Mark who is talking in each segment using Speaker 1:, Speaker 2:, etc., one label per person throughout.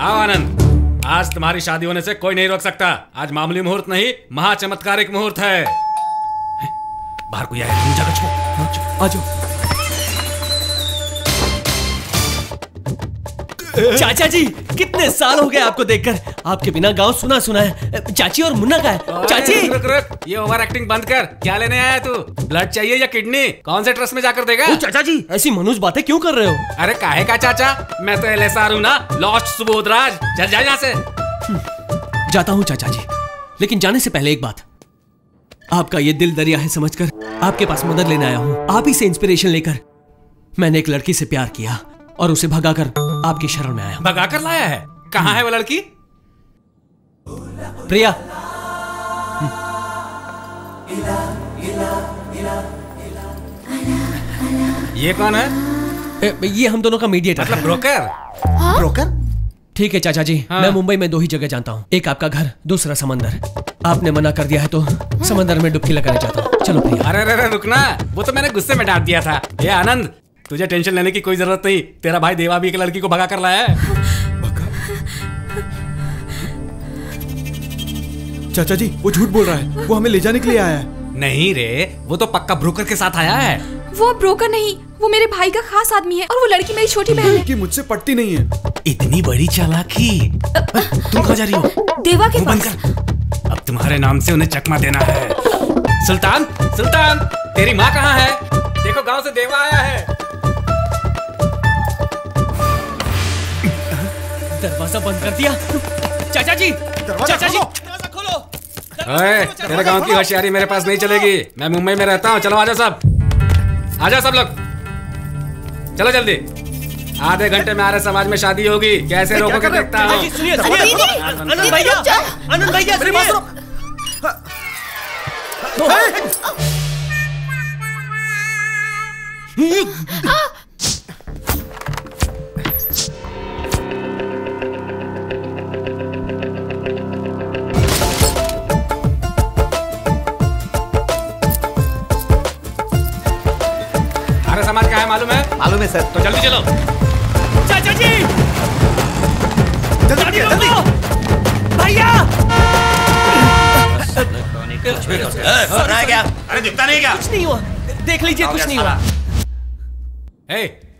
Speaker 1: आओ आनंद, आज तुम्हारी शादी होने से कोई नहीं रोक सकता। आज मामूली मुहूर्त नहीं, महाचमत्कारिक मुहूर्त है। बाहर कोई आया, तुम जाकर छुपो। आ जाओ।
Speaker 2: चाचा जी, कितने साल हो गए आपको देखकर। आपके बिना गांव सुना सुना है। चाची और मुन्ना का है। चाची
Speaker 1: रुक रुक, ये ओवर एक्टिंग बंद कर। क्या लेने आया तू? ब्लड चाहिए या किडनी? कौन से ट्रस्ट में जाकर देगा?
Speaker 2: चाचा जी, ऐसी मनुष्य बातें क्यों कर रहे हो?
Speaker 1: अरे काहे का चाचा, मैं तो LSR हूँ ना, लॉस्ट सुबोधराज। चल जा यहाँ से।
Speaker 2: जाता हूँ चाचा जी, लेकिन जाने से पहले एक बात। आपका ये दिल दरिया है समझकर आपके पास मदद लेने आया हूँ। आप ही से इंस्पिरेशन लेकर मैंने एक लड़की से प्यार किया और उसे भगाकर आपकी शरण में आया।
Speaker 1: भगाकर लाया है? कहाँ है वो लड़की?
Speaker 2: प्रिया।
Speaker 1: ये कौन है?
Speaker 2: ये हम दोनों का मीडिएटर।
Speaker 1: मतलब ब्रोकर?
Speaker 3: ब्रोकर?
Speaker 2: ठीक है चाचा जी, मैं मुंबई में 2 ही जगह जानता हूँ। एक आपका घर, दूसरा समंदर। आपने मना कर दिया है तो समंदर में डुबकी लगाना चाहता हूँ। चलो प्रिया।
Speaker 1: अरे रुकना, वो तो मैंने गुस्से में डांट दिया था। ये आनंद, तुझे टेंशन लेने की कोई जरूरत नहीं। तेरा भाई देवा भी एक लड़की को भगा कर लाया है।
Speaker 3: चाचा जी, वो झूठ बोल रहा है। वो हमें ले जाने के लिए आया है।
Speaker 1: नहीं रे, वो तो पक्का ब्रोकर के साथ आया है।
Speaker 4: वो ब्रोकर नहीं, वो मेरे भाई का खास आदमी है और वो लड़की मेरी छोटी बहन है।
Speaker 3: कि मुझसे पटती नहीं है।
Speaker 1: इतनी बड़ी चालाकी। तुम कहाँ जा रही हो?
Speaker 4: देवा के पास।
Speaker 1: अब तुम्हारे नाम से उन्हें चकमा देना है। सुल्तान, सुल्तान, तेरी माँ कहाँ है? देखो गांव से देवा आया है।
Speaker 2: दरवाजा बंद कर दिया। चाचा जी, चाचा जी, दरवाजा खोलो।
Speaker 1: ओए, तेरे गांव की होशियारी मेरे पास नहीं चलेगी। मैं मुंबई में रहता हूँ। चलो आजा सब, आजा सब लोग, चलो जल्दी। आधे घंटे में आर्य समाज में शादी होगी। कैसे रोकोगे देखता हूँ।
Speaker 2: सुनिए, आनंद भैया, आनंद भैया सुनिए।
Speaker 1: आर्य समाज क्या है मालूम है?
Speaker 3: मालूम है सर।
Speaker 1: तो जल्दी चलो।
Speaker 2: चाचा जी,
Speaker 3: जल्दी
Speaker 2: भैया।
Speaker 1: क्या? अरे दिखता नहीं क्या?
Speaker 2: कुछ नहीं हुआ, देख लीजिए, कुछ नहीं हुआ।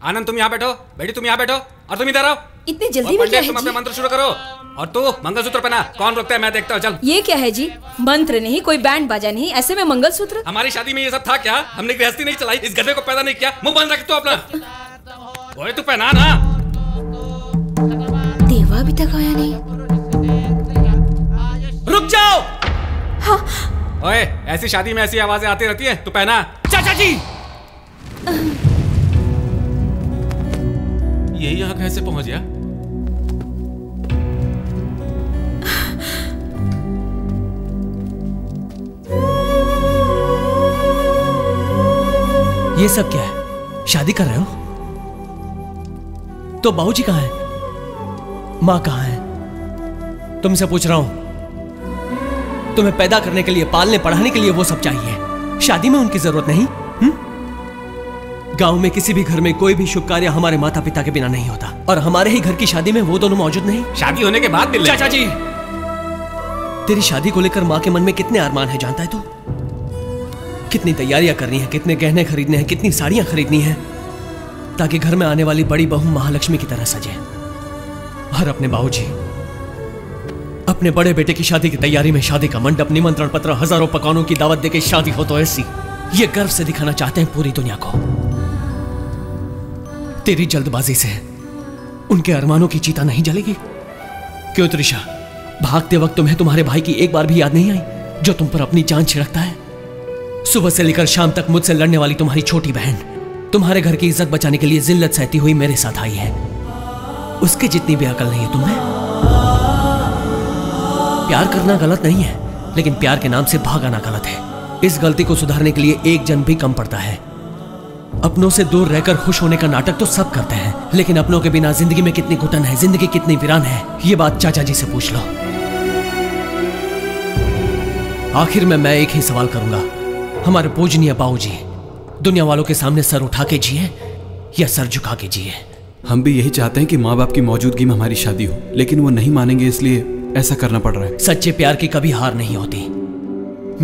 Speaker 1: आनंद तुम यहाँ बैठो, बेटी तुम यहाँ बैठो, और तुम इधर आओ।
Speaker 4: इतनी जल्दी में क्या है
Speaker 1: तुम अपने
Speaker 4: जी?
Speaker 1: मंत्र शुरू करो। और तू मंगलसूत्र पहना। कौन रोकता है? मैं देखता हूँ। चल।
Speaker 4: ये क्या है जी? मंत्र नहीं, कोई बैंड बाजा नहीं, ऐसे में मंगलसूत्र?
Speaker 1: हमारी शादी में ये सब था क्या? हमने गृहस्थी नहीं चलाई, इस गधे को पैदा नहीं किया। मुंह बंद रख तू अपना। ओए तू पहना ना।
Speaker 4: देवा अभी तक आया नहीं।
Speaker 2: रुक जाओ।
Speaker 4: हाँ।
Speaker 1: ओए, ऐसी शादी में ऐसी आवाजें आती रहती हैं। तू पहना।
Speaker 2: चाचा जी,
Speaker 1: ये यहाँ कैसे पहुंच गया?
Speaker 2: ये सब क्या है? शादी कर रहे हो? तो बाबूजी कहाँ है? माँ कहाँ है? तुमसे पूछ रहा हूं। तुम्हें पैदा करने के लिए, पालने पढ़ाने के लिए वो सब चाहिए। शादी में उनकी जरूरत नहीं। गांव में किसी भी घर में कोई भी शुभ कार्य हमारे माता पिता के बिना नहीं होता, और हमारे ही घर की शादी में वो दोनों मौजूद नहीं।
Speaker 1: शादी होने के बाद मिल
Speaker 2: चाचा जी, तेरी शादी को लेकर माँ के मन में कितने अरमान है जानता है तू? कितनी तैयारियां करनी है, कितने गहने खरीदने हैं, कितनी साड़ियां खरीदनी है, ताकि घर में आने वाली बड़ी बहू महालक्ष्मी की तरह सजे। और अपने बाबूजी अपने बड़े बेटे की शादी की तैयारी में शादी का मंडप, निमंत्रण पत्र, हजारों पकवानों की दावत देके शादी हो तो ऐसी, ये गर्व से दिखाना चाहते हैं पूरी दुनिया को। तेरी जल्दबाजी से उनके अरमानों की चिता नहीं जलेगी? क्यों त्रिशा, भागते वक्त तुम्हें तुम्हारे भाई की एक बार भी याद नहीं आई, जो तुम पर अपनी जान छिड़कता है? सुबह से लेकर शाम तक मुझसे लड़ने वाली तुम्हारी छोटी बहन तुम्हारे घर की इज्जत बचाने के लिए जिल्लत सहती हुई मेरे साथ आई है। उसके जितनी भी अकल नहीं है तुम्हें। प्यार करना गलत नहीं है, लेकिन प्यार के नाम से भागाना गलत है। इस गलती को सुधारने के लिए एक जन भी कम पड़ता है। अपनों से दूर रहकर खुश होने का नाटक तो सब करते हैं, लेकिन अपनों के बिना जिंदगी में कितनी घुटन है, जिंदगी कितनी वीरान है, ये बात चाचा जी से पूछ लो। आखिर में मैं एक ही सवाल करूंगा, हमारे पूजनीय बाबूजी दुनिया वालों के सामने सर उठा के जिए या सर झुका के जिए?
Speaker 3: हम भी यही चाहते हैं कि माँ बाप की मौजूदगी में हमारी शादी हो, लेकिन वो नहीं मानेंगे, इसलिए ऐसा करना पड़ रहा है।
Speaker 2: सच्चे प्यार की कभी हार नहीं होती।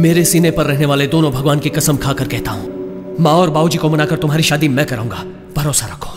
Speaker 2: मेरे सीने पर रहने वाले दोनों भगवान की कसम खाकर कहता हूं, माँ और बाबूजी को मनाकर तुम्हारी शादी मैं कराऊंगा, भरोसा रखो।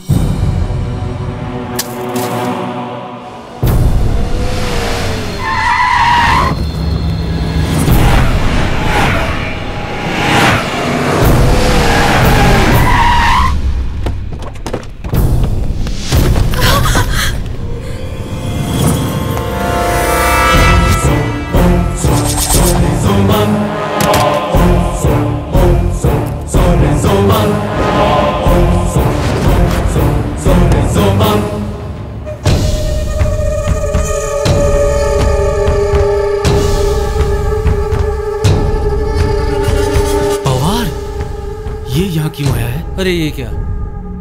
Speaker 2: अरे ये क्या,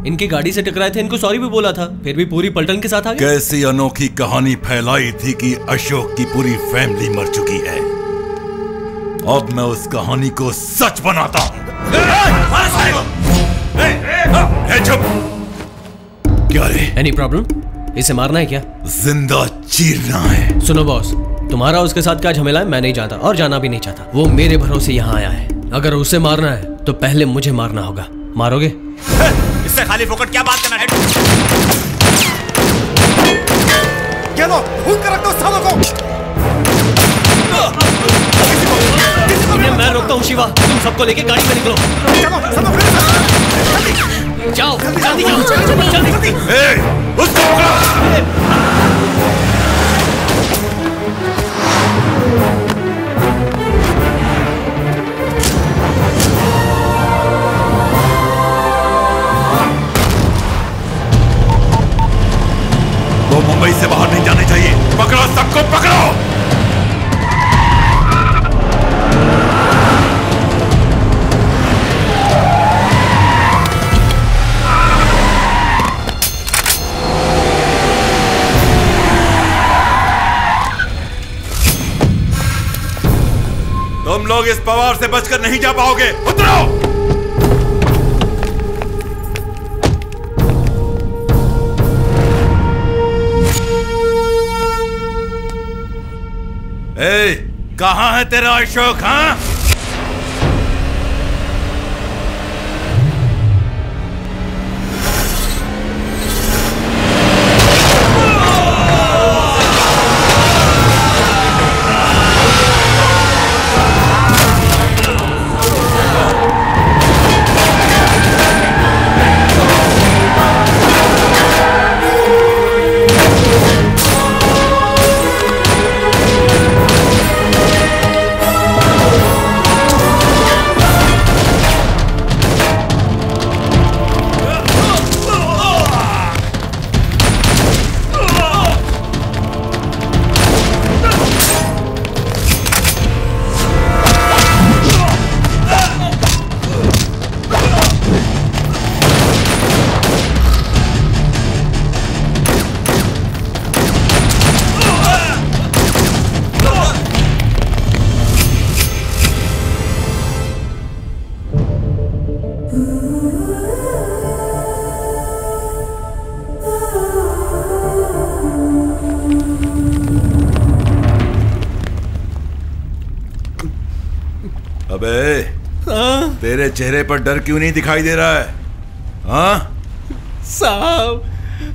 Speaker 2: इनकी गाड़ी से टकराए थे, इनको सॉरी भी बोला था, फिर भी पूरी पलटन के साथ आ गए।
Speaker 5: कैसी अनोखी कहानी फैलाई थी कि अशोक की पूरी फैमिली मर चुकी है। अब मैं उस कहानी को सच बनाता हूं। चुप! क्या रे?
Speaker 2: Any problem? इसे मारना है क्या?
Speaker 5: जिंदा चीरना है।
Speaker 2: सुनो बॉस, तुम्हारा उसके साथ क्या झमेला है मैं नहीं जानता और जाना भी नहीं चाहता। वो मेरे भरोसे यहाँ आया है। अगर उसे मारना है तो पहले मुझे मारना होगा। मारोगे?
Speaker 6: इससे खाली फोकट क्या बात करना है?
Speaker 5: क्या लो? भूल कर रख दो सालों को।
Speaker 2: इन्हें मैं रोकता हूँ शिवा, तुम सबको लेके गाड़ी में निकलो।
Speaker 5: चलो,
Speaker 2: जाओ, जल्दी जाओ, जल्दी।
Speaker 5: उसको पकड़ो। वो मुंबई से बाहर नहीं जाने चाहिए। पकड़ो, सबको पकड़ो। तुम लोग इस पवार से बचकर नहीं जा पाओगे। उतरो। कहां है तेरा अशोक? हाँ, तेरे चेहरे पर डर क्यों नहीं दिखाई दे रहा है? हाँ
Speaker 7: साहब,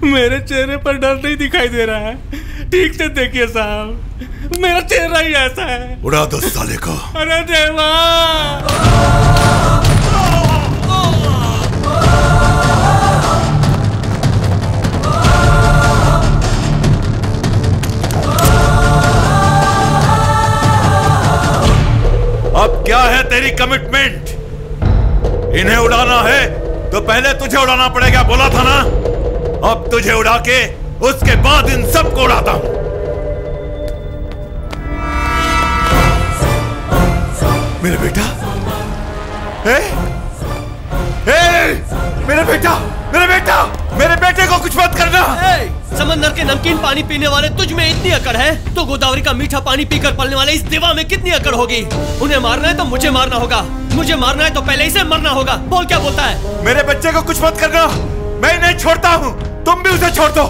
Speaker 7: मेरे चेहरे पर डर नहीं दिखाई दे रहा है। ठीक से देखिए साहब, मेरा चेहरा ही ऐसा है।
Speaker 5: उड़ा दो साले को।
Speaker 7: अरे देवा!
Speaker 5: अब क्या है तेरी कमिटमेंट? इन्हें उड़ाना है तो पहले तुझे उड़ाना पड़ेगा, बोला था ना। अब तुझे उड़ा के उसके बाद इन सबको उड़ाता हूं। मेरा बेटा, मेरा बेटा, मेरा बेटा, मेरे बेटे को कुछ मत करना।
Speaker 2: समंदर के नमकीन पानी पीने वाले तुझ में इतनी अकड़ है तो गोदावरी का मीठा पानी पीकर पलने वाले इस दिवा में कितनी अकड़ होगी? उन्हें मारना है तो मुझे मारना होगा, मुझे मारना है तो पहले इसे मरना होगा। बोल क्या बोलता है?
Speaker 5: मेरे बच्चे को कुछ मत करना, मैं इन्हें छोड़ता हूँ। तुम भी उसे छोड़ दो।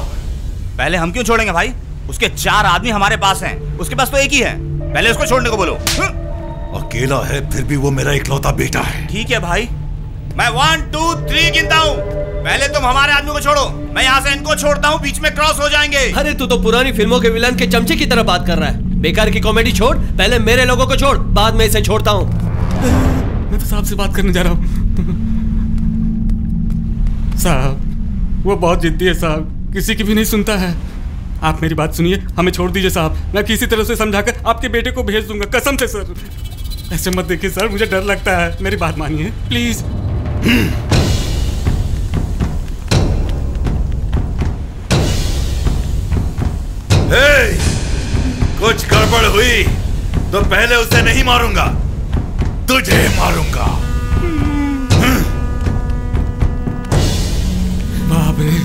Speaker 6: पहले हम क्यों छोड़ेंगे भाई? उसके 4 आदमी हमारे पास हैं, उसके पास तो एक ही है। पहले उसको छोड़ने को बोलो।
Speaker 5: अकेला है फिर भी वो मेरा इकलौता बेटा है।
Speaker 6: ठीक है भाई, मैं 1 2 3 गिनता हूँ। पहले तुम हमारे आदमी को छोड़ो, मैं यहाँ से इनको छोड़ता हूँ, बीच में क्रॉस हो जाएंगे।
Speaker 2: अरे तू तो पुरानी फिल्मों के विलन के चमचे की तरह बात कर रहा है। बेकार की कॉमेडी छोड़, पहले मेरे लोगों को छोड़, बाद में इसे छोड़ता हूँ।
Speaker 7: मैं तो साहब से बात करने जा रहा हूँ। साहब वो बहुत जिद्दी है साहब, किसी की भी नहीं सुनता है। आप मेरी बात सुनिए, हमें छोड़ दीजिए साहब। मैं किसी तरह से समझाकर आपके बेटे को भेज दूंगा, कसम से सर। ऐसे मत देखिए सर, मुझे डर लगता है। मेरी बात मानिए प्लीज।
Speaker 5: कुछ गड़बड़ हुई तो पहले उसे नहीं मारूंगा, तुझे मारूंगा।
Speaker 7: बाप रे,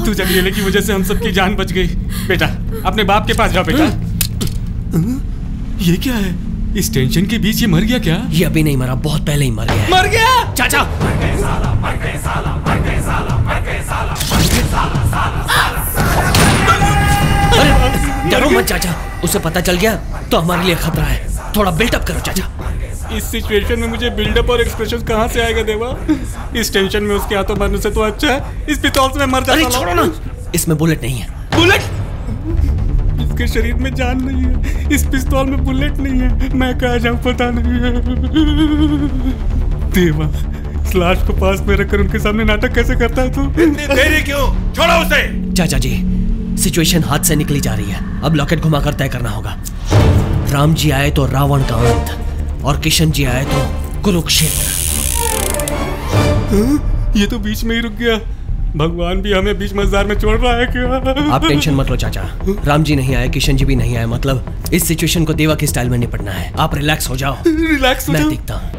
Speaker 7: तू जंगले की वजह से हम सबकी जान बच गई। बेटा अपने बाप के पास जाओ बेटा। ये क्या है? इस टेंशन के बीच ये मर गया क्या?
Speaker 2: ये अभी नहीं मरा, बहुत पहले ही मर गया है।
Speaker 7: मर गया?
Speaker 2: चाचा डरो मत चाचा, उसे पता चल गया तो हमारे लिए खतरा है। थोड़ा बिल्डअप करो चाचा।
Speaker 7: इस सिचुएशन में मुझे बिल्डअप और एक्सप्रेशन कहाँ से आएगा देवा? इस टेंशन में उसके हाथों मरने से तो अच्छा है इस पिस्तौल से मैं मर जाता।
Speaker 2: अरे छोड़ो ना, इसमें बुलेट नहीं है।
Speaker 7: बुलेट? इसके शरीर में जान नहीं है, इस पिस्तौल में बुलेट नहीं है। मैं कहाँ जाऊँ पता नहीं है। देवा इस लाश को पास में रखकर उनके सामने नाटक कैसे करता है तू?
Speaker 5: इतनी देरी क्यों? छोड़ो उसे।
Speaker 2: चाचा जी सिचुएशन हाथ से निकली जा रही है, अब लॉकेट घुमाकर तय करना होगा। राम जी आए तो रावण का अंत और किशन जी आए तो कुरुक्षेत्र।
Speaker 7: ये तो बीच में ही रुक गया। भगवान भी हमें बीच मझधार में छोड़ रहा है क्या?
Speaker 2: आप टेंशन मत लो चाचा, राम जी नहीं आए, किशन जी भी नहीं आए, मतलब इस सिचुएशन को देवा के स्टाइल में निपटना है। आप रिलैक्स हो जाओ,
Speaker 7: रिलैक्स हो
Speaker 2: मैं
Speaker 7: जाओ।
Speaker 2: दिखता हूँ।